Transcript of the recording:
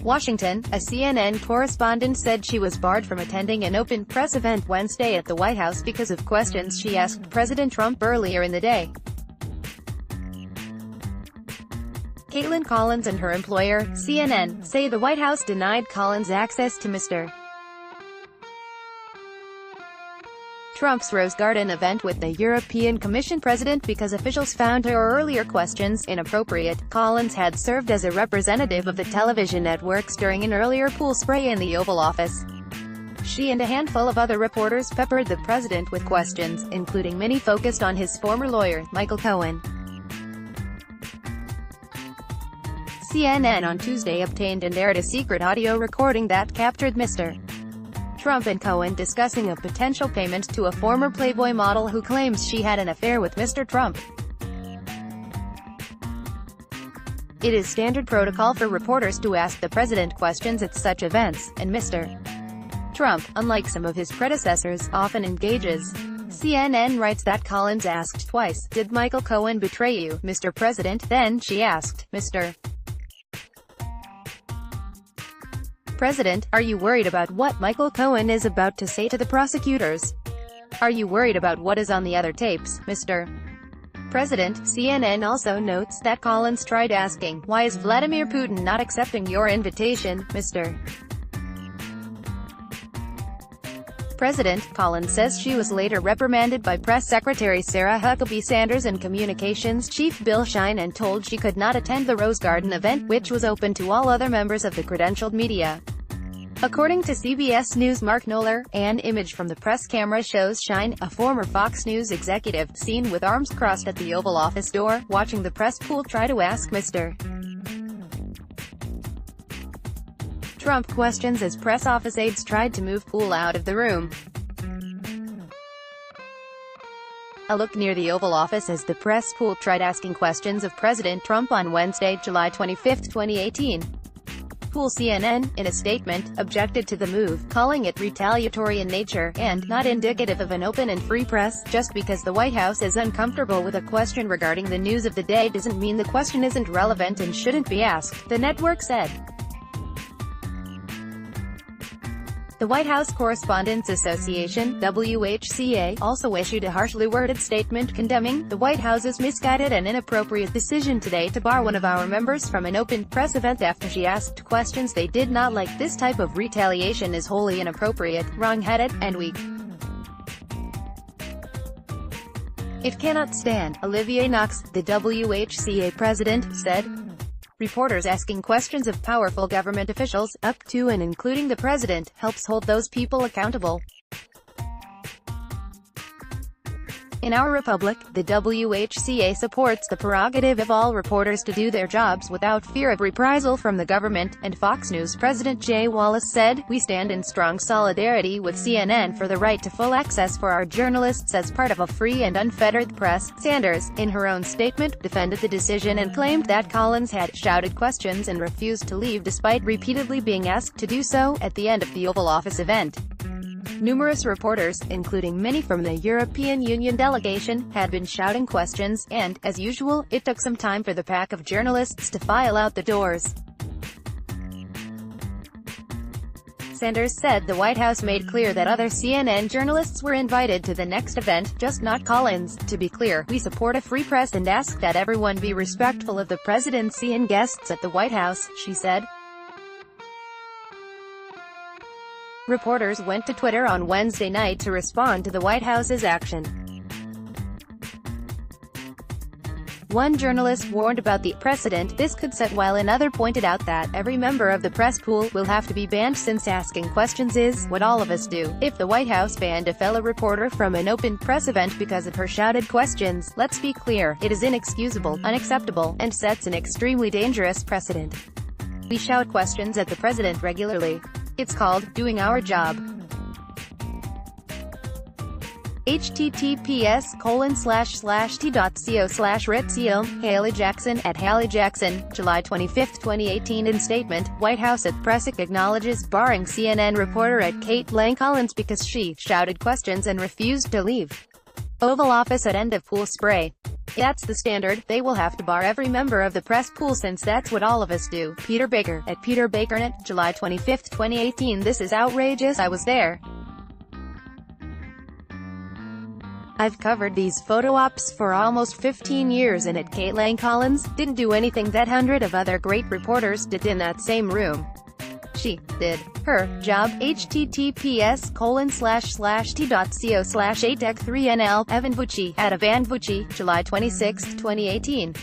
Washington, a CNN correspondent said she was barred from attending an open press event Wednesday at the White House because of questions she asked President Trump earlier in the day. Kaitlan Collins and her employer, CNN, say the White House denied Collins access to Mr. Trump's Rose Garden event with the European Commission president because officials found her earlier questions inappropriate. Collins had served as a representative of the television networks during an earlier pool spray in the Oval Office. She and a handful of other reporters peppered the president with questions, including many focused on his former lawyer, Michael Cohen. CNN on Tuesday obtained and aired a secret audio recording that captured Mr. Trump and Cohen discussing a potential payment to a former Playboy model who claims she had an affair with Mr. Trump. It is standard protocol for reporters to ask the president questions at such events, and Mr. Trump, unlike some of his predecessors, often engages. CNN writes that Collins asked twice, "Did Michael Cohen betray you, Mr. President?" Then she asked, "Mr. President, are you worried about what Michael Cohen is about to say to the prosecutors? Are you worried about what is on the other tapes, Mr. President?" CNN also notes that Collins tried asking, "Why is Vladimir Putin not accepting your invitation, Mr. President?" Collins says she was later reprimanded by Press Secretary Sarah Huckabee Sanders and Communications Chief Bill Shine and told she could not attend the Rose Garden event, which was open to all other members of the credentialed media. According to CBS News' Mark Knoller, an image from the press camera shows Shine, a former Fox News executive, seen with arms crossed at the Oval Office door, watching the press pool try to ask Mr. Trump questions as press office aides tried to move Poole out of the room. A look near the Oval Office as the press pool tried asking questions of President Trump on Wednesday, July 25, 2018. Poole CNN, in a statement, objected to the move, calling it retaliatory in nature, and not indicative of an open and free press. Just because the White House is uncomfortable with a question regarding the news of the day doesn't mean the question isn't relevant and shouldn't be asked, the network said. The White House Correspondents Association, WHCA, also issued a harshly worded statement condemning the White House's misguided and inappropriate decision today to bar one of our members from an open press event after she asked questions they did not like. "This type of retaliation is wholly inappropriate, wrong-headed, and weak. It cannot stand," Olivier Knox, the WHCA president, said. Reporters asking questions of powerful government officials, up to and including the president, helps hold those people accountable. In our republic, the WHCA supports the prerogative of all reporters to do their jobs without fear of reprisal from the government, and Fox News President Jay Wallace said, "We stand in strong solidarity with CNN for the right to full access for our journalists as part of a free and unfettered press." Sanders, in her own statement, defended the decision and claimed that Collins had shouted questions and refused to leave despite repeatedly being asked to do so, at the end of the Oval Office event. Numerous reporters, including many from the European Union delegation, had been shouting questions, and, as usual, it took some time for the pack of journalists to file out the doors. Sanders said the White House made clear that other CNN journalists were invited to the next event, just not Collins. "To be clear, we support a free press and ask that everyone be respectful of the presidency and guests at the White House," she said. Reporters went to Twitter on Wednesday night to respond to the White House's action. One journalist warned about the precedent this could set, while another pointed out that every member of the press pool will have to be banned since asking questions is what all of us do. If the White House banned a fellow reporter from an open press event because of her shouted questions, let's be clear, it is inexcusable, unacceptable, and sets an extremely dangerous precedent. We shout questions at the president regularly. It's called doing our job. https://t.co/ritzio, Haley Jackson, at Haley Jackson, July 25, 2018. In statement, White House at Pressic acknowledges barring CNN reporter at Kaitlan Collins because she shouted questions and refused to leave Oval Office at end of pool spray. That's the standard. They will have to bar every member of the press pool since that's what all of us do. Peter Baker, at Peter Bakernet, July 25, 2018. This is outrageous. I was there. I've covered these photo ops for almost 15 years and Kaitlan Collins didn't do anything that hundred of other great reporters did in that same room. She did her job. https://t.co/atec3nl. Evan Vucci, at Evan Vucci, July 26, 2018.